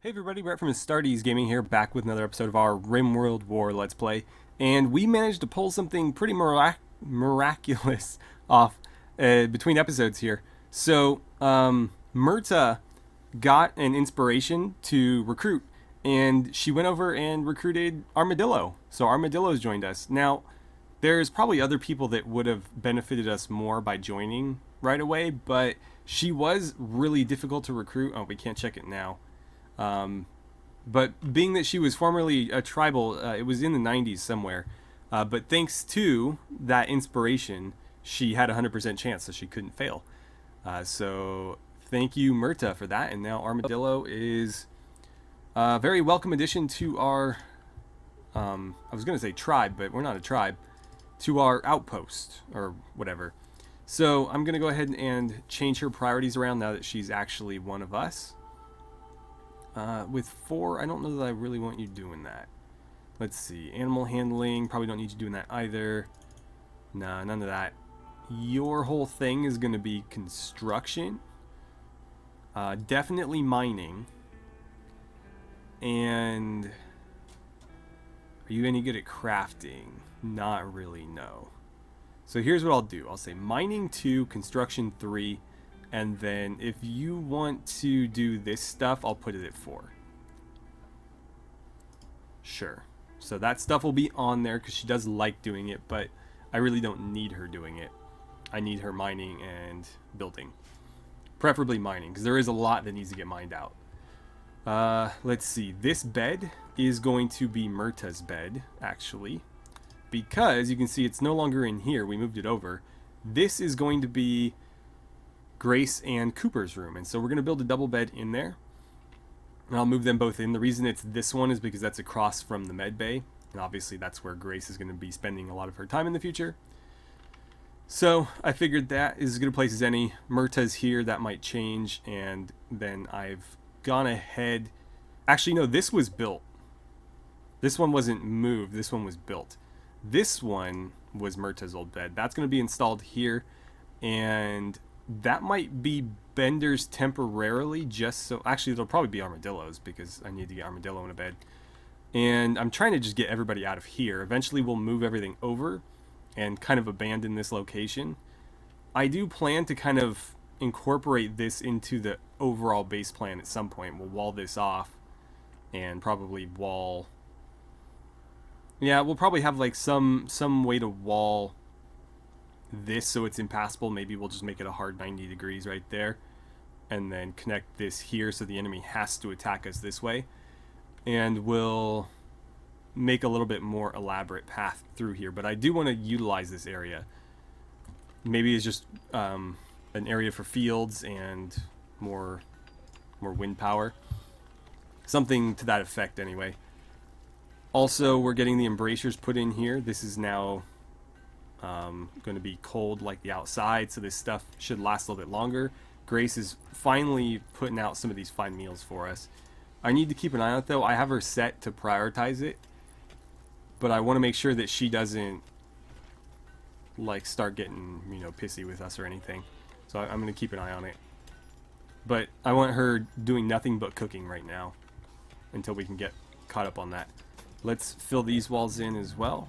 Hey everybody, Brett from AstartesGaming here, back with another episode of our RimWorld War Let's Play. And we managed to pull something pretty miraculous off between episodes here. So, Myrta got an inspiration to recruit, and she went over and recruited Armadillo. So Armadillo's joined us. Now, there's probably other people that would have benefited us more by joining right away, but she was really difficult to recruit. Oh, we can't check it now. But being that she was formerly a tribal, it was in the 90s somewhere. But thanks to that inspiration, she had a 100% chance, so she couldn't fail. So thank you, Myrta, for that. And now Armadillo is a very welcome addition to our, I was going to say tribe, but we're not a tribe, to our outpost, or whatever. So I'm going to go ahead and change her priorities around now that she's actually one of us. With 4, I don't know that I really want you doing that. Let's see. Animal handling, probably don't need you doing that either. Nah, none of that. Your whole thing is going to be construction. Definitely mining. And are you any good at crafting? Not really, no. So here's what I'll do. I'll say mining 2, construction 3. And then if you want to do this stuff, I'll put it at 4. Sure. So that stuff will be on there because she does like doing it, but I really don't need her doing it. I need her mining and building. Preferably mining, because there is a lot that needs to get mined out. Let's see. This bed is going to be Myrta's bed, actually. Because you can see it's no longer in here. We moved it over. This is going to be Grace and Cooper's room, and so we're going to build a double bed in there, and I'll move them both in. The reason it's this one is because that's across from the med bay, and obviously that's where Grace is going to be spending a lot of her time in the future. So I figured that is as good a place as any. Myrta's here, that might change, and then I've gone ahead. Actually, no, this was built. This one wasn't moved, this one was built. This one was Myrta's old bed. That's going to be installed here, and that might be Bender's temporarily, just so... Actually, it'll probably be Armadillo's, because I need to get Armadillo in a bed. And I'm trying to just get everybody out of here. Eventually, we'll move everything over and kind of abandon this location. I do plan to kind of incorporate this into the overall base plan at some point. We'll wall this off and probably wall... Yeah, we'll probably have like some way to wall this so it's impassable. Maybe we'll just make it a hard 90 degrees right there, and then connect this here so the enemy has to attack us this way, and we'll make a little bit more elaborate path through here. But I do want to utilize this area. Maybe it's just an area for fields and more wind power, something to that effect anyway. Also, we're getting the embrasures put in here. This is now going to be cold like the outside, so this stuff should last a little bit longer. Grace is finally putting out some of these fine meals for us. I need to keep an eye on it though. I have her set to prioritize it, but I want to make sure that she doesn't like start getting, you know, pissy with us or anything. So I'm going to keep an eye on it. But I want her doing nothing but cooking right now until we can get caught up on that. Let's fill these walls in as well.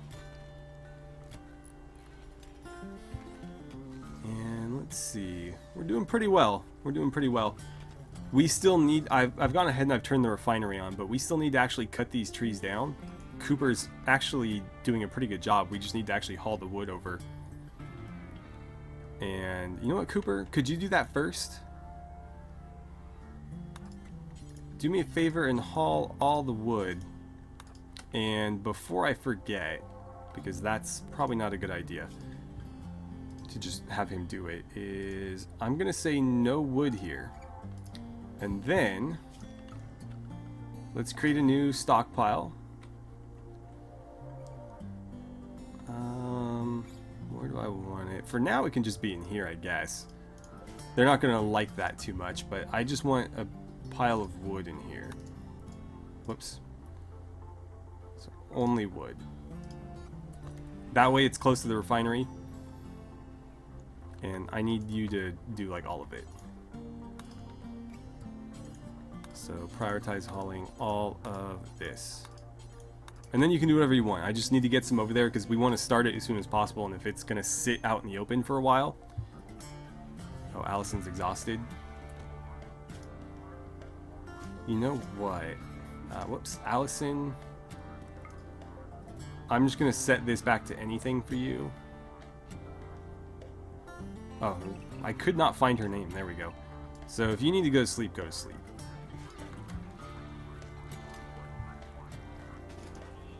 Let's see. We're doing pretty well. We're doing pretty well. We still need... I've gone ahead and I've turned the refinery on, but we still need to actually cut these trees down. Cooper's actually doing a pretty good job. We just need to actually haul the wood over. And you know what, Cooper? Could you do that first? Do me a favor and haul all the wood. And before I forget, because that's probably not a good idea to just have him do it, is I'm gonna say no wood here, and then let's create a new stockpile. Where do I want it? For now it can just be in here, I guess. They're not gonna like that too much, but I just want a pile of wood in here. Whoops. So only wood. That way it's close to the refinery. And I need you to do like all of it. So prioritize hauling all of this. And then you can do whatever you want. I just need to get some over there because we want to start it as soon as possible. And if it's going to sit out in the open for a while. Oh, Allison's exhausted. You know what? Whoops, Allison. I'm just going to set this back to anything for you. Oh, I could not find her name. There we go. So if you need to go to sleep, go to sleep.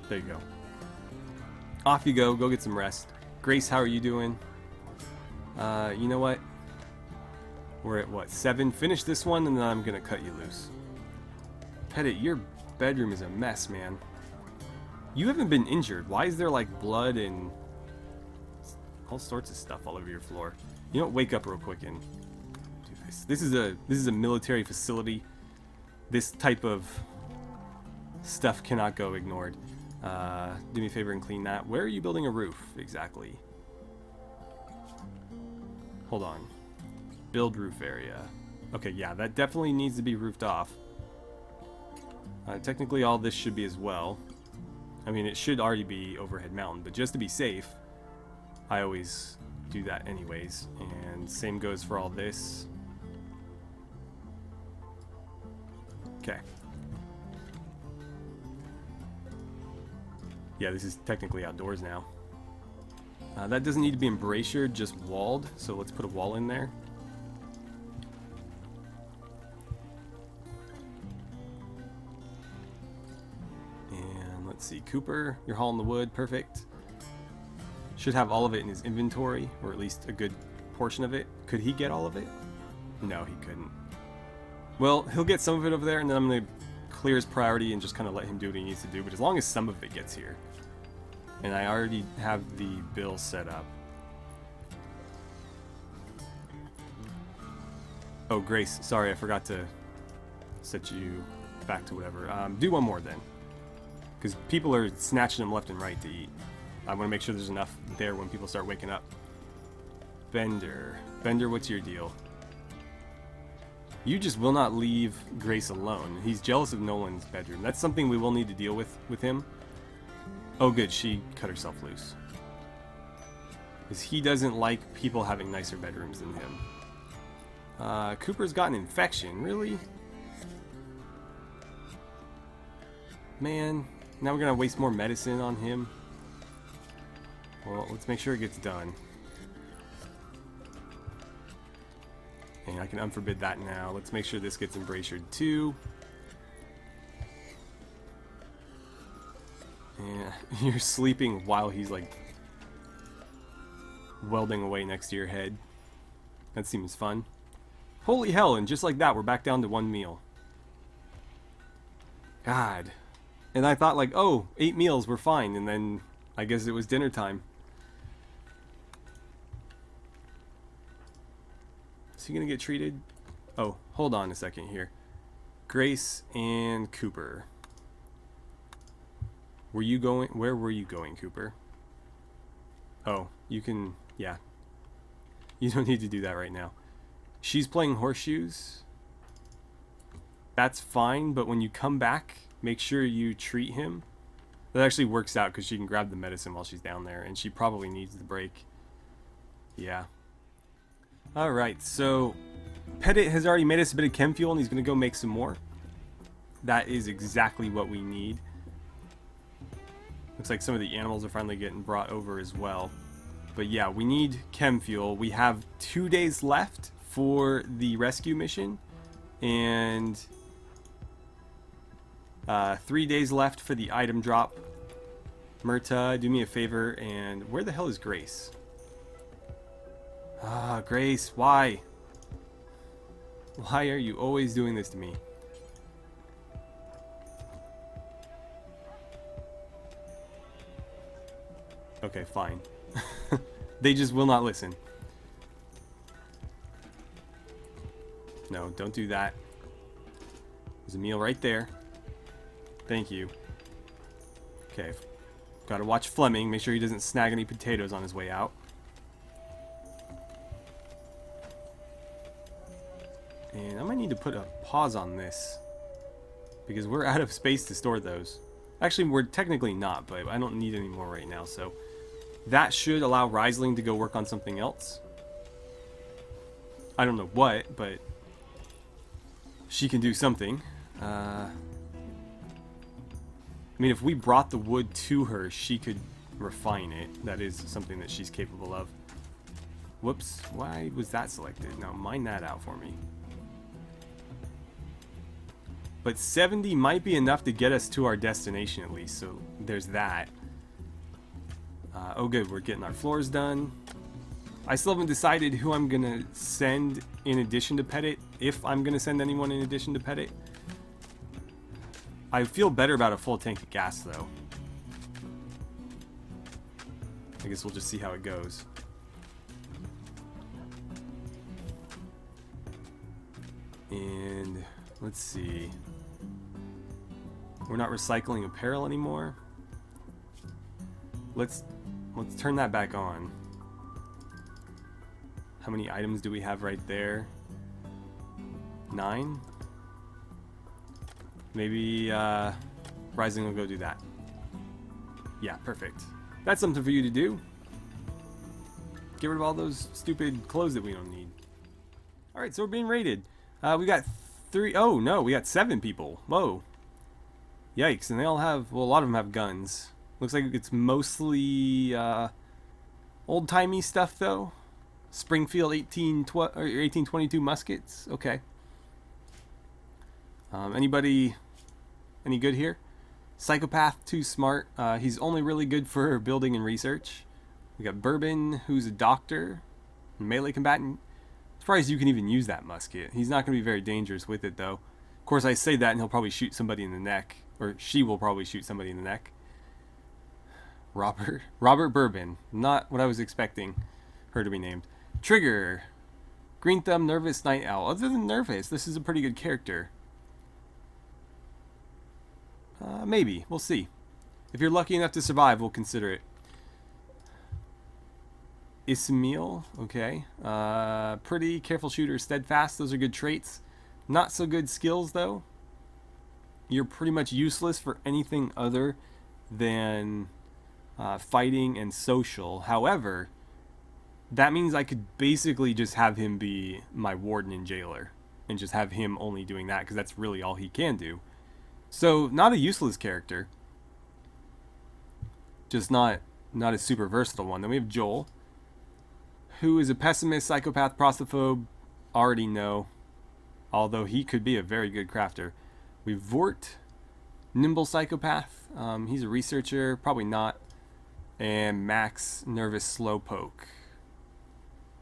There you go. Off you go. Go get some rest. Grace, how are you doing? You know what? We're at what, 7? Finish this one and then I'm gonna cut you loose. Petit, your bedroom is a mess, man. You haven't been injured. Why is there like blood and all sorts of stuff all over your floor? You know what? Wake up real quick and do this. This is a military facility. This type of stuff cannot go ignored. Do me a favor and clean that. Where are you building a roof exactly? Hold on. Build roof area. Okay, yeah, that definitely needs to be roofed off. Technically all this should be as well. I mean, it should already be overhead mountain, but just to be safe, I always do that anyways. And same goes for all this. Okay. Yeah, this is technically outdoors now. That doesn't need to be embrasured, just walled. So let's put a wall in there. And let's see, Cooper, you're hauling the wood, perfect. Should have all of it in his inventory, or at least a good portion of it. Could he get all of it? No, he couldn't. Well, he'll get some of it over there, and then I'm going to clear his priority and just kind of let him do what he needs to do. But as long as some of it gets here. And I already have the bill set up. Oh, Grace, sorry, I forgot to set you back to whatever. Do one more then. Because people are snatching them left and right to eat. I want to make sure there's enough there when people start waking up. Bender. Bender, what's your deal? You just will not leave Grace alone. He's jealous of Nolan's bedroom. That's something we will need to deal with him. Oh good, she cut herself loose. Because he doesn't like people having nicer bedrooms than him. Cooper's got an infection, really? Man, now we're gonna waste more medicine on him. Well, let's make sure it gets done. And I can unforbid that now. Let's make sure this gets embrasured too. Yeah, you're sleeping while he's like welding away next to your head. That seems fun. Holy hell, and just like that, we're back down to 1 meal. God. And I thought like, oh, 8 meals, we're fine. And then I guess it was dinner time. Is he gonna get treated? Oh, hold on a second here. Grace and Cooper. Were you going? Where were you going, Cooper? Oh, you can, yeah. You don't need to do that right now. She's playing horseshoes. That's fine, but when you come back, make sure you treat him. That actually works out because she can grab the medicine while she's down there, and she probably needs the break. Yeah. Alright, so Petit has already made us a bit of chem fuel, and he's going to go make some more. That is exactly what we need. Looks like some of the animals are finally getting brought over as well. But yeah, we need chem fuel. We have 2 days left for the rescue mission. And 3 days left for the item drop. Myrta, do me a favor. And where the hell is Grace? Ah, Grace, why? Why are you always doing this to me? Okay, fine. They just will not listen. No, don't do that. There's a meal right there. Thank you. Okay. Gotta watch Fleming. Make sure he doesn't snag any potatoes on his way out. And I might need to put a pause on this. because we're out of space to store those. Actually, we're technically not, but I don't need any more right now, so that should allow Riesling to go work on something else. I don't know what, but she can do something. I mean, if we brought the wood to her, she could refine it. That is something that she's capable of. Whoops, why was that selected? Now, mine that out for me. But 70 might be enough to get us to our destination at least, so there's that. Oh good, we're getting our floors done. I still haven't decided who I'm going to send in addition to Petit, if I'm going to send anyone in addition to Petit. I feel better about a full tank of gas though. I guess we'll just see how it goes. And let's see. We're not recycling apparel anymore. Let's turn that back on. How many items do we have right there? 9? Maybe Rising will go do that. Yeah, perfect. That's something for you to do. Get rid of all those stupid clothes that we don't need. Alright, so we're being raided. We got 3. Oh no, we got 7 people. Whoa. Yikes, and they all have, well, a lot of them have guns. Looks like it's mostly old-timey stuff though. Springfield 1822 muskets. Okay. Anybody any good here? Psychopath, too smart. He's only really good for building and research. We got Bourbon, who's a doctor, melee combatant. Surprised you can even use that musket. He's not going to be very dangerous with it though. Of course, I say that and he'll probably shoot somebody in the neck, or she will probably shoot somebody in the neck. Robert Bourbon, not what I was expecting her to be named. Trigger, Green Thumb, nervous night owl. Other than nervous, this is a pretty good character. Maybe. We'll see. If you're lucky enough to survive, we'll consider it. Ismail. Okay. Pretty, careful shooter, steadfast. Those are good traits. Not so good skills, though. You're pretty much useless for anything other than fighting and social. However, that means I could basically just have him be my warden and jailer. And just have him only doing that, because that's really all he can do. So, not a useless character. Just not a super versatile one. Then we have Joel, who is a pessimist, psychopath, prostaphobe. Already know. Although he could be a very good crafter. We have Vort, nimble psychopath. He's a researcher. Probably not. And Max, nervous slowpoke.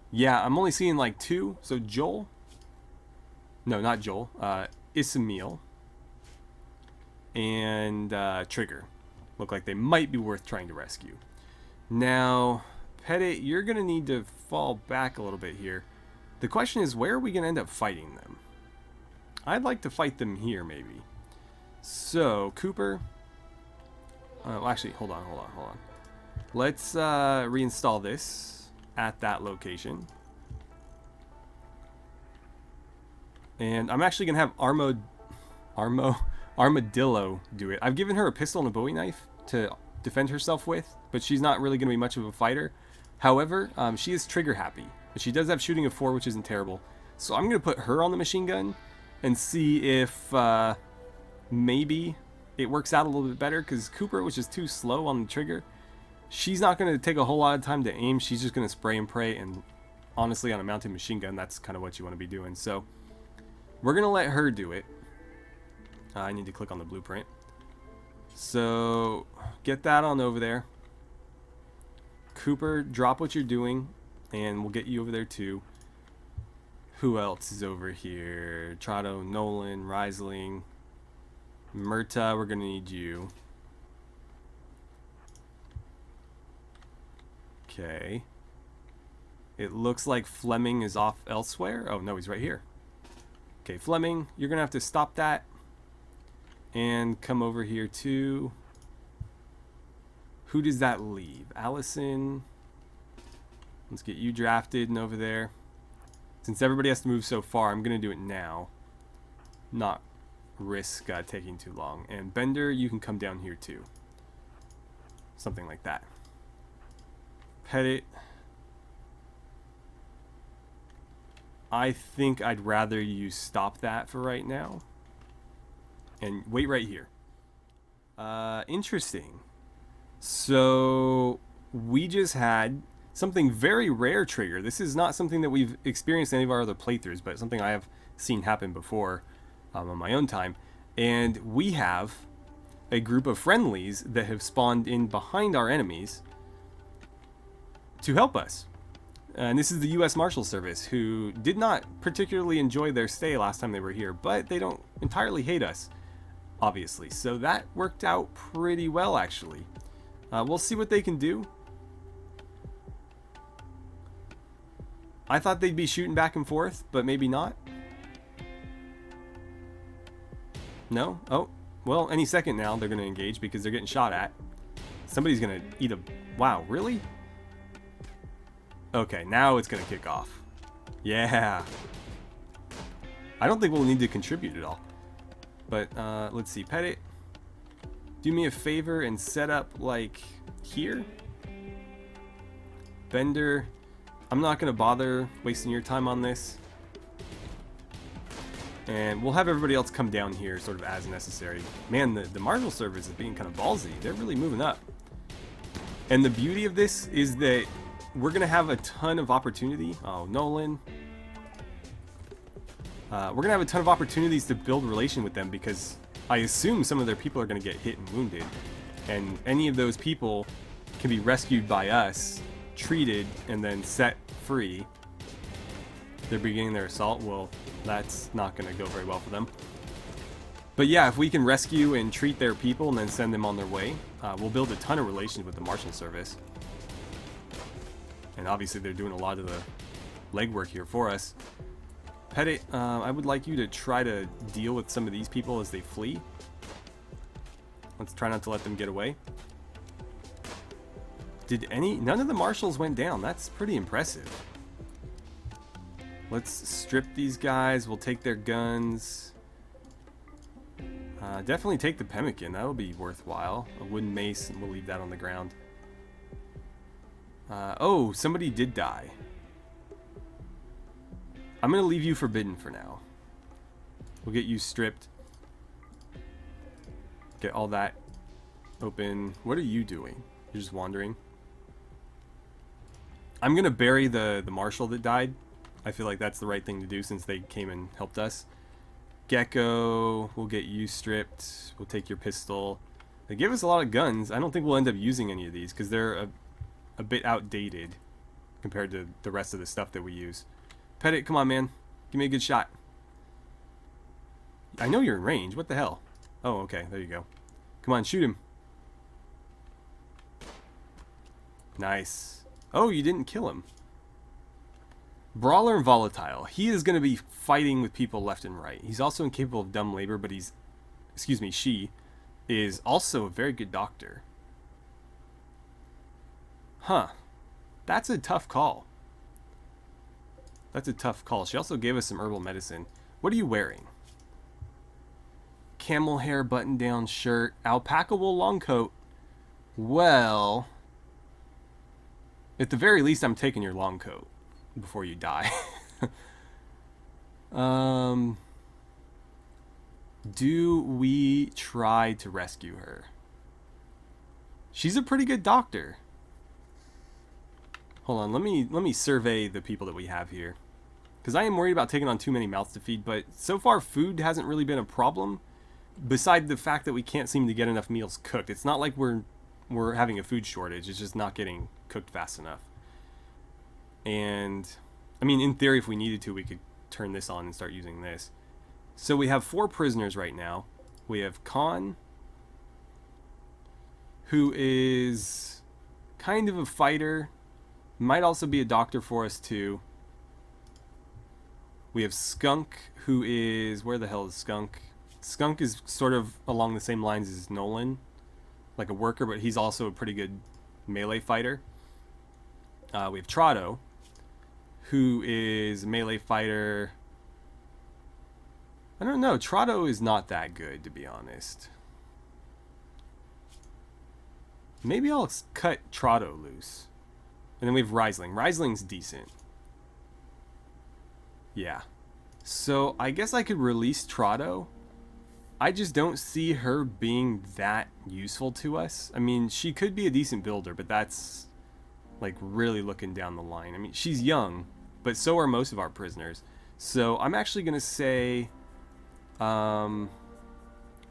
Yeah, I'm only seeing like 2. So Joel. No, not Joel. Ismail. And Trigger. Look like they might be worth trying to rescue. Now, Petit, you're going to need to fall back a little bit here. The question is, where are we going to end up fighting them? I'd like to fight them here, maybe. So, Cooper. Well, actually, hold on. Let's reinstall this at that location. And I'm actually going to have Armadillo do it. I've given her a pistol and a Bowie knife to defend herself with, but she's not really going to be much of a fighter. However, she is trigger happy, and she does have shooting of 4, which isn't terrible. So I'm going to put her on the machine gun and see if maybe it works out a little bit better, because Cooper, which is too slow on the trigger, she's not going to take a whole lot of time to aim. She's just going to spray and pray, and honestly, on a mounted machine gun, that's kind of what you want to be doing. So we're going to let her do it. I need to click on the blueprint. So, get that on over there. Cooper, drop what you're doing, and we'll get you over there too. Who else is over here? Trotto, Nolan, Riesling, Murta, we're going to need you. Okay. It looks like Fleming is off elsewhere. Oh, no, he's right here. Okay, Fleming, you're going to have to stop that. And come over here too. Who does that leave? Allison. Let's get you drafted and over there. Since everybody has to move so far, I'm going to do it now. Not risk taking too long. And Bender, you can come down here too. Something like that. Petit. I think I'd rather you stop that for right now. And wait right here. Interesting. So we just had something very rare trigger. This is not something that we've experienced in any of our other playthroughs, but something I have seen happen before on my own time. And we have a group of friendlies that have spawned in behind our enemies to help us. And this is the U.S. Marshal Service, who did not particularly enjoy their stay last time they were here, but they don't entirely hate us, obviously. So that worked out pretty well, actually. We'll see what they can do. I thought they'd be shooting back and forth, but maybe not. No? Oh, well, any second now they're going to engage because they're getting shot at. Somebody's going to eat a... Wow, really? Okay, now it's going to kick off. Yeah. I don't think we'll need to contribute at all. But, let's see. Petit, do me a favor and set up, like, here. Bender, I'm not going to bother wasting your time on this. And we'll have everybody else come down here sort of as necessary. Man, the Marshal Service is being kind of ballsy. They're really moving up. And the beauty of this is that we're going to have a ton of opportunity. Oh, Nolan. We're going to have a ton of opportunities to build relation with them because I assume some of their people are going to get hit and wounded. And any of those people can be rescued by us, treated, and then set free. They're beginning their assault. Well, that's not going to go very well for them. But yeah, if we can rescue and treat their people and then send them on their way, we'll build a ton of relations with the Marshal Service. And obviously they're doing a lot of the legwork here for us. Petit, I would like you to try to deal with some of these people as they flee. Let's try not to let them get away. None of the marshals went down. That's pretty impressive. Let's strip these guys. We'll take their guns. Definitely take the pemmican. That'll be worthwhile. A wooden mace, and we'll leave that on the ground. Oh, somebody did die. I'm going to leave you forbidden for now. We'll get you stripped. Get all that open. What are you doing? You're just wandering. I'm going to bury the marshal that died. I feel like that's the right thing to do since they came and helped us. Gecko, we'll get you stripped. We'll take your pistol. They give us a lot of guns. I don't think we'll end up using any of these because they're a bit outdated compared to the rest of the stuff that we use. Petit, come on, man. Give me a good shot. I know you're in range. What the hell? Oh, okay. There you go. Come on, shoot him. Nice. Oh, you didn't kill him. Brawler and Volatile. He is going to be fighting with people left and right. He's also incapable of dumb labor, but he's... Excuse me, she is also a very good doctor. Huh. That's a tough call. That's a tough call. She also gave us some herbal medicine. What are you wearing? Camel hair button-down shirt. Alpaca wool long coat. Well... At the very least, I'm taking your long coat before you die. Do we try to rescue her? She's a pretty good doctor. Hold on, let me survey the people that we have here. Because I am worried about taking on too many mouths to feed, but so far food hasn't really been a problem. Beside the fact that we can't seem to get enough meals cooked. It's not like we're having a food shortage, it's just not getting cooked fast enough. And, I mean, in theory, if we needed to, we could turn this on and start using this. So we have 4 prisoners right now. We have Khan, who is kind of a fighter. Might also be a doctor for us, too. We have Skunk, who is... Where the hell is Skunk? Skunk is sort of along the same lines as Nolan. Like a worker, but he's also a pretty good melee fighter. We have Trotto, who is a melee fighter. I don't know. Trotto is not that good, to be honest. Maybe I'll cut Trotto loose. And then we have Riesling. Riesling's decent. Yeah. So I guess I could release Trotto. I just don't see her being that useful to us. I mean, she could be a decent builder, but that's like really looking down the line. I mean, she's young, but so are most of our prisoners. So I'm actually going to say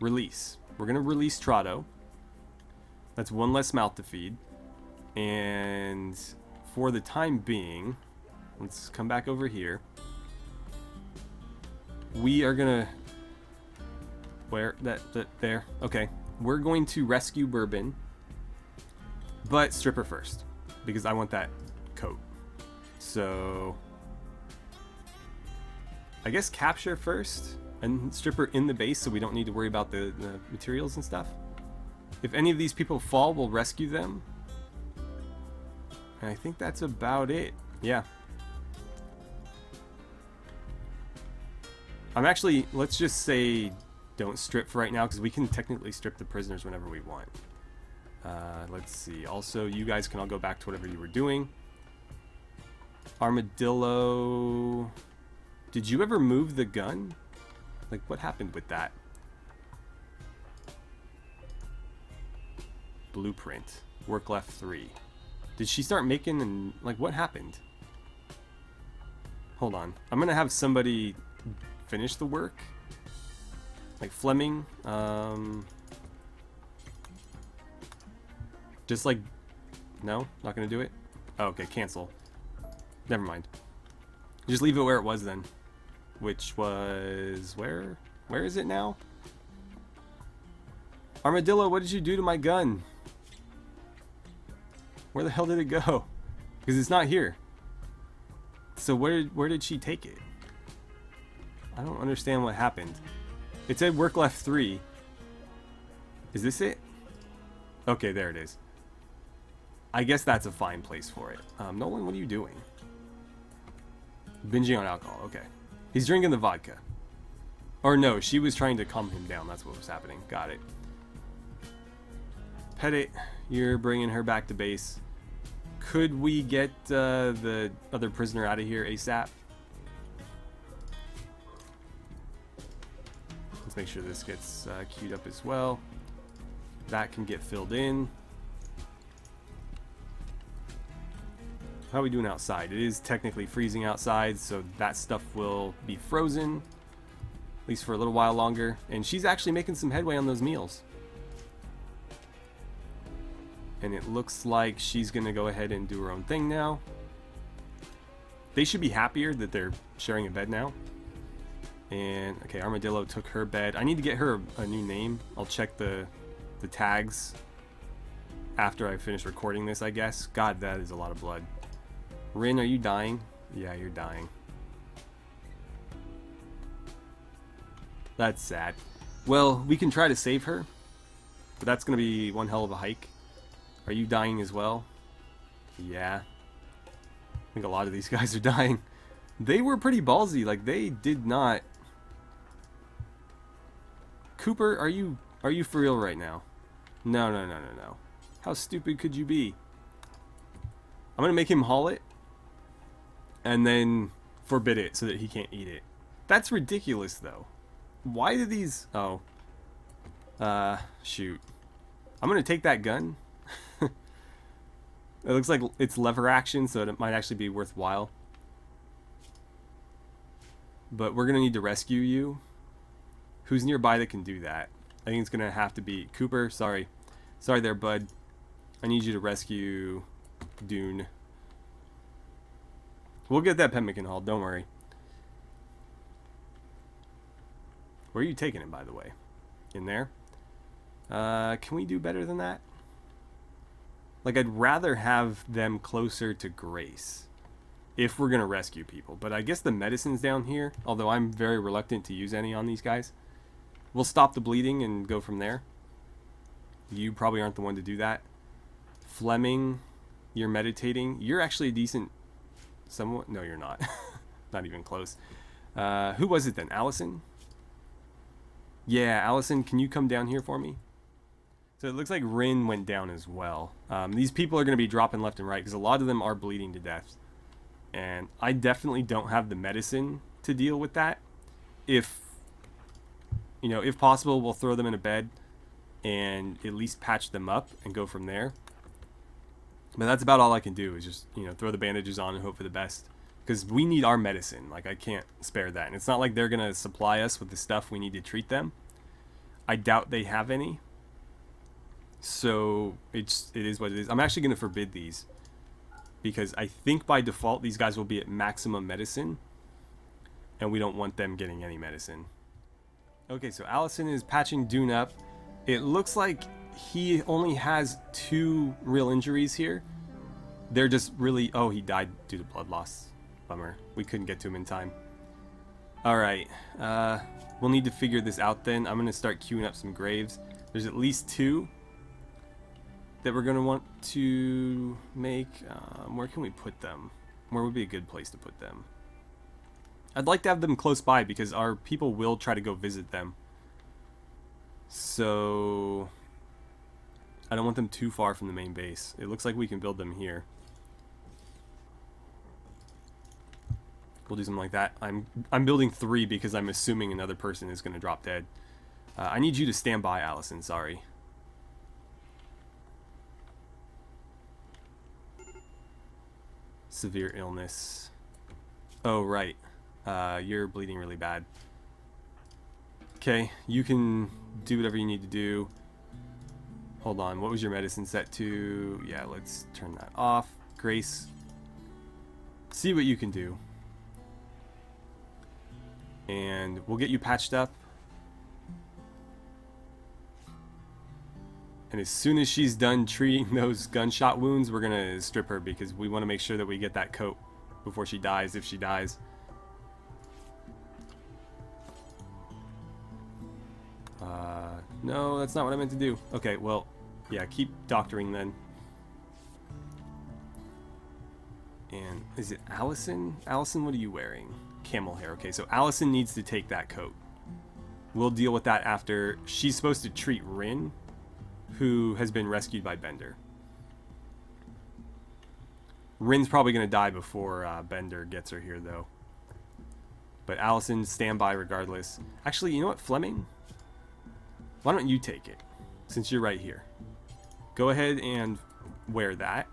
release. We're going to release Trotto. That's one less mouth to feed. And for the time being, let's come back over here. We are going to... Where? There. Okay. We're going to rescue Bourbon. But strip her first. Because I want that coat. So... I guess capture first. And strip her in the base so we don't need to worry about the materials and stuff. If any of these people fall, we'll rescue them. And I think that's about it. Yeah. I'm actually... Let's just say... Don't strip for right now, because we can technically strip the prisoners whenever we want. Let's see. Also, you guys can all go back to whatever you were doing. Armadillo... Did you ever move the gun? Like, what happened with that? Blueprint. Work left 3. Did she start making... And like, what happened? Hold on. I'm going to have somebody finish the work. Like Fleming, just like, no, not gonna do it. Oh, okay, cancel. Never mind. Just leave it where it was then, which was where? Where is it now? Armadillo, what did you do to my gun? Where the hell did it go? Because it's not here. So where did she take it? I don't understand what happened. It said work left 3. Is this it? Okay, there it is. I guess that's a fine place for it. Nolan, what are you doing? Binging on alcohol. Okay. He's drinking the vodka. Or no, she was trying to calm him down. That's what was happening. Got it. Petit, you're bringing her back to base. Could we get the other prisoner out of here ASAP? Make sure this gets queued up as well. That can get filled in. How are we doing outside? It is technically freezing outside, so that stuff will be frozen, at least for a little while longer. And she's actually making some headway on those meals. And it looks like she's going to go ahead and do her own thing now. They should be happier that they're sharing a bed now. And, okay, Armadillo took her bed. I need to get her a new name. I'll check the tags after I finish recording this, I guess. God, that is a lot of blood. Rin, are you dying? Yeah, you're dying. That's sad. Well, we can try to save her, but that's going to be one hell of a hike. Are you dying as well? Yeah. I think a lot of these guys are dying. They were pretty ballsy. Like, they did not... Cooper, are you for real right now? No. How stupid could you be? I'm going to make him haul it. And then forbid it so that he can't eat it. That's ridiculous, though. Why do these... Oh. Shoot. I'm going to take that gun. It looks like it's lever action, so it might actually be worthwhile. But we're going to need to rescue you. Who's nearby that can do that? I think it's going to have to be Cooper. Sorry. Sorry there, bud. I need you to rescue Dune. We'll get that pemmican hauled. Don't worry. Where are you taking it, by the way? In there? Can we do better than that? Like, I'd rather have them closer to Grace if we're going to rescue people. But I guess the medicine's down here, although I'm very reluctant to use any on these guys. We'll stop the bleeding and go from there. You probably aren't the one to do that. Fleming, you're meditating. You're actually a decent... Somewhat... No, you're not. Not even close. Who was it then? Allison? Yeah, Allison, can you come down here for me? So it looks like Rin went down as well. These people are going to be dropping left and right because a lot of them are bleeding to death. And I definitely don't have the medicine to deal with that. If, you know, if possible, we'll throw them in a bed and at least patch them up and go from there. But that's about all I can do is just, you know, throw the bandages on and hope for the best. Because we need our medicine. Like, I can't spare that. And it's not like they're going to supply us with the stuff we need to treat them. I doubt they have any. So, it is what it is. I'm actually going to forbid these. Because I think by default, these guys will be at maximum medicine. And we don't want them getting any medicine. Okay, so Allison is patching Dune up. It looks like he only has 2 real injuries here. They're just really... Oh, he died due to blood loss. Bummer. We couldn't get to him in time. Alright. We'll need to figure this out then. I'm going to start queuing up some graves. There's at least 2 that we're going to want to make. Where can we put them? Where would be a good place to put them? I'd like to have them close by because our people will try to go visit them. So... I don't want them too far from the main base. It looks like we can build them here. We'll do something like that. I'm building 3 because I'm assuming another person is going to drop dead. I need you to stand by, Allison. Sorry. Severe illness. Oh, right. You're bleeding really bad. Okay, you can do whatever you need to do. Hold on, what was your medicine set to? Yeah, let's turn that off. Grace. See what you can do. And we'll get you patched up. And as soon as she's done treating those gunshot wounds, we're gonna strip her because we want to make sure that we get that coat before she dies, if she dies. No, that's not what I meant to do. Okay, well, yeah, keep doctoring then. And is it Allison? Allison, what are you wearing? Camel hair. Okay, so Allison needs to take that coat. We'll deal with that after. She's supposed to treat Rin, who has been rescued by Bender. Rin's probably going to die before Bender gets her here, though. But Allison, stand by regardless. Actually, you know what, Fleming? Why don't you take it, since you're right here? Go ahead and wear that.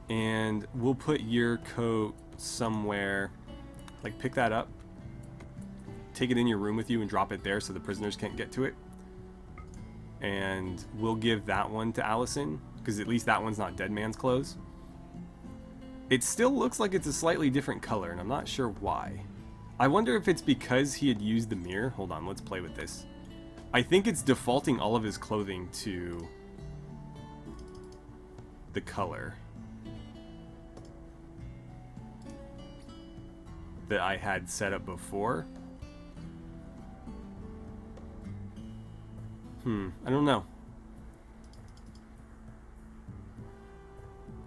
And we'll put your coat somewhere. Like, pick that up. Take it in your room with you and drop it there so the prisoners can't get to it. And we'll give that one to Allison, because at least that one's not dead man's clothes. It still looks like it's a slightly different color, and I'm not sure why. I wonder if it's because he had used the mirror. Hold on, let's play with this. I think it's defaulting all of his clothing to the color that I had set up before. I don't know.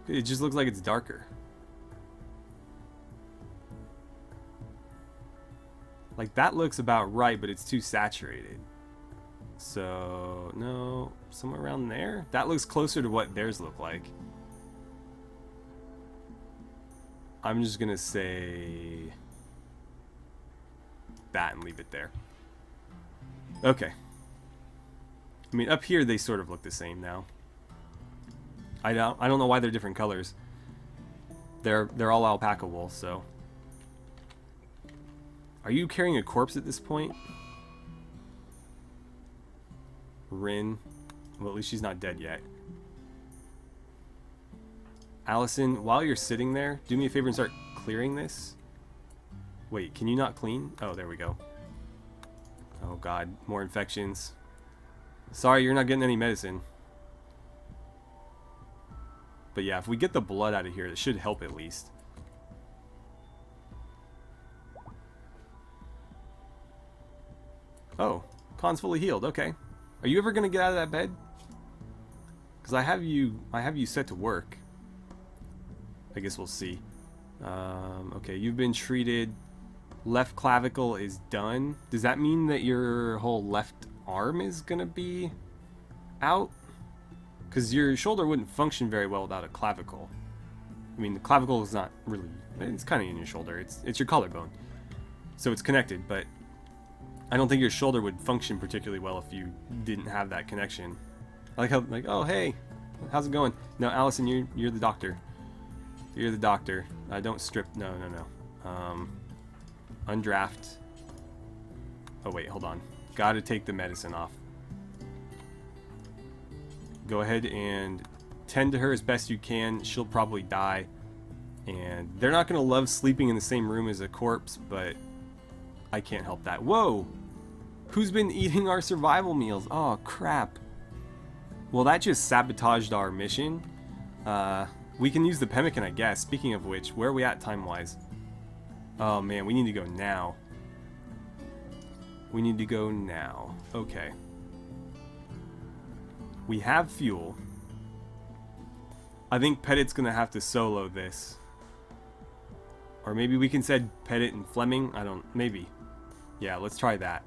It just looks like it's darker. Like, that looks about right, but it's too saturated. So, no, somewhere around there? That looks closer to what theirs look like. I'm just gonna say that and leave it there. Okay. I mean, up here they sort of look the same now. I don't know why they're different colors. They're all alpaca wool, so. Are you carrying a corpse at this point? Rin. Well, at least she's not dead yet. Allison, while you're sitting there, do me a favor and start clearing this. Wait, can you not clean? Oh, there we go. Oh god, more infections. Sorry, you're not getting any medicine. But yeah, if we get the blood out of here, it should help at least. Oh, Khan's fully healed. Okay. Are you ever gonna get out of that bed? Because I have you set to work. I guess we'll see. Okay, you've been treated. Left clavicle is done. Does that mean that your whole left arm is gonna be out? Because your shoulder wouldn't function very well without a clavicle. I mean, the clavicle is not really... It's kind of in your shoulder. It's your collarbone. So it's connected, but I don't think your shoulder would function particularly well if you didn't have that connection. I like how, like, oh, hey, how's it going? No, Allison, you're the doctor. You're the doctor. Don't strip. No. Undraft. Oh, wait, hold on. Gotta take the medicine off. Go ahead and tend to her as best you can. She'll probably die. And they're not going to love sleeping in the same room as a corpse, but I can't help that. Whoa! Who's been eating our survival meals? Oh, crap. Well, that just sabotaged our mission. We can use the pemmican, I guess. Speaking of which, where are we at time-wise? Oh, man, we need to go now. We need to go now. Okay. We have fuel. I think Petit's going to have to solo this. Or maybe we can send Petit and Fleming. Maybe. Yeah, let's try that.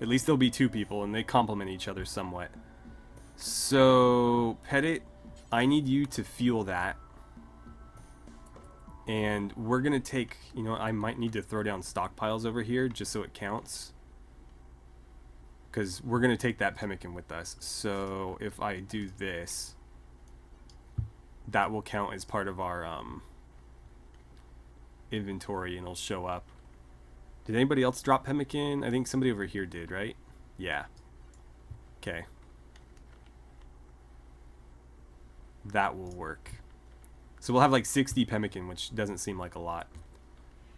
At least there'll be two people, and they complement each other somewhat. So, Petit, I need you to fuel that. And we're going to take, you know, I might need to throw down stockpiles over here just so it counts. Because we're going to take that pemmican with us. So, if I do this, that will count as part of our inventory and it'll show up. Did anybody else drop pemmican? I think somebody over here did, right? Yeah. Okay. That will work. So we'll have like 60 pemmican, which doesn't seem like a lot.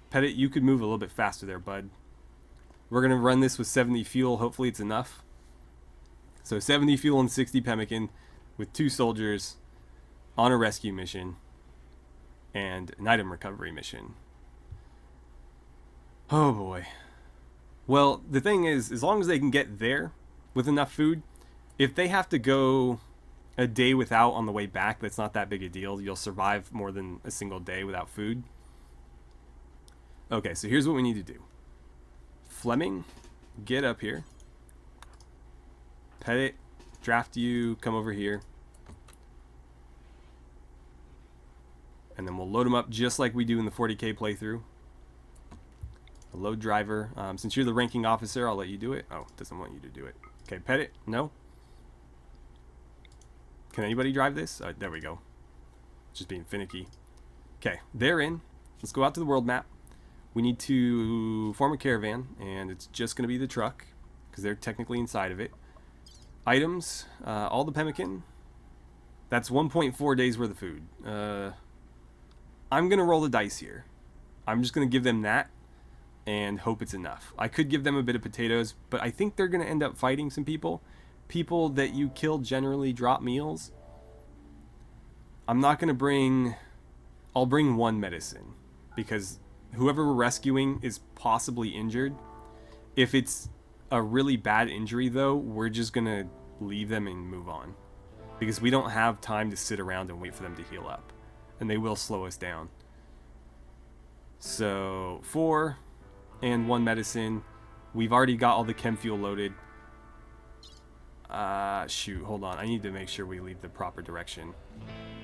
Petit, you could move a little bit faster there, bud. We're going to run this with 70 fuel. Hopefully it's enough. So 70 fuel and 60 pemmican with 2 soldiers on a rescue mission and an item recovery mission. Oh boy. Well, the thing is, as long as they can get there with enough food, if they have to go a day without on the way back, that's not that big a deal. You'll survive more than a single day without food. Okay, so here's what we need to do. Fleming, get up here. Petit, draft you, come over here. And then we'll load them up just like we do in the 40k playthrough. A load driver. Since you're the ranking officer, I'll let you do it. Oh, doesn't want you to do it. Okay, Petit, no. Can anybody drive this? There we go. Just being finicky. Okay, they're in. Let's go out to the world map. We need to form a caravan, and it's just going to be the truck, because they're technically inside of it. Items, all the pemmican. That's 1.4 days worth of food. I'm going to roll the dice here. I'm just going to give them that, and hope it's enough. I could give them a bit of potatoes, but I think they're going to end up fighting some people. People that you kill generally drop meals. I'm not going to bring... I'll bring 1 medicine, because whoever we're rescuing is possibly injured. If it's a really bad injury, though, we're just going to leave them and move on. Because we don't have time to sit around and wait for them to heal up. And they will slow us down. So, 4 and 1 medicine. We've already got all the chem fuel loaded. Shoot, hold on. I need to make sure we leave the proper direction.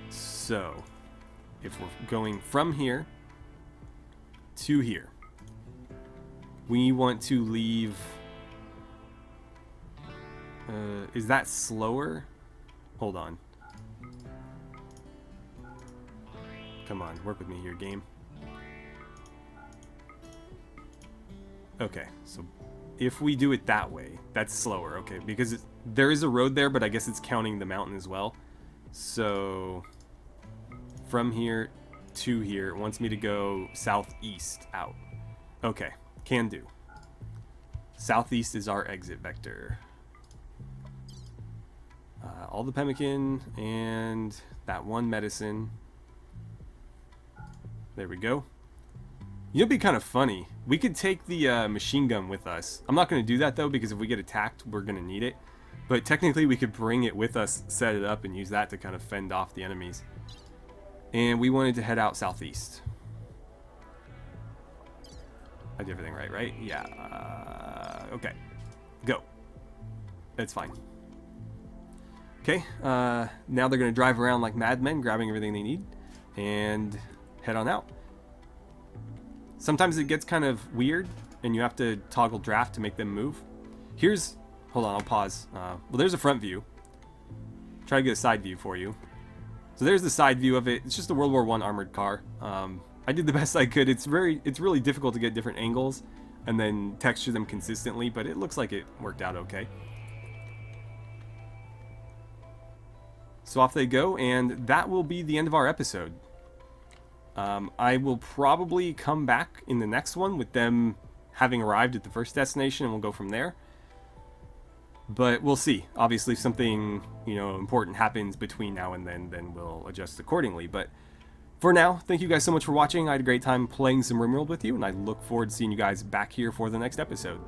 So, if we're going from here to here, we want to leave... is that slower? Hold on. Come on, work with me here, game. Okay, so if we do it that way, that's slower, okay, because there is a road there, but I guess it's counting the mountain as well. So, from here to here, it wants me to go southeast out. Okay, can do. Southeast is our exit vector. All the pemmican and that 1 medicine. There we go. You know, it'd be kind of funny. We could take the machine gun with us. I'm not going to do that, though, because if we get attacked, we're going to need it. But technically, we could bring it with us, set it up, and use that to kind of fend off the enemies. And we wanted to head out southeast. I did everything right? Yeah. Okay. Go. It's fine. Okay, now they're going to drive around like madmen, grabbing everything they need, and head on out. Sometimes it gets kind of weird, and you have to toggle draft to make them move. Hold on, I'll pause. Well, there's a front view. Try to get a side view for you. So there's the side view of it. It's just a World War I armored car. I did the best I could. It's really difficult to get different angles and then texture them consistently, but it looks like it worked out okay. So off they go, and that will be the end of our episode. I will probably come back in the next one with them having arrived at the first destination, and we'll go from there. But we'll see. Obviously, if something important happens between now and then we'll adjust accordingly. But for now, thank you guys so much for watching. I had a great time playing some RimWorld with you, and I look forward to seeing you guys back here for the next episode.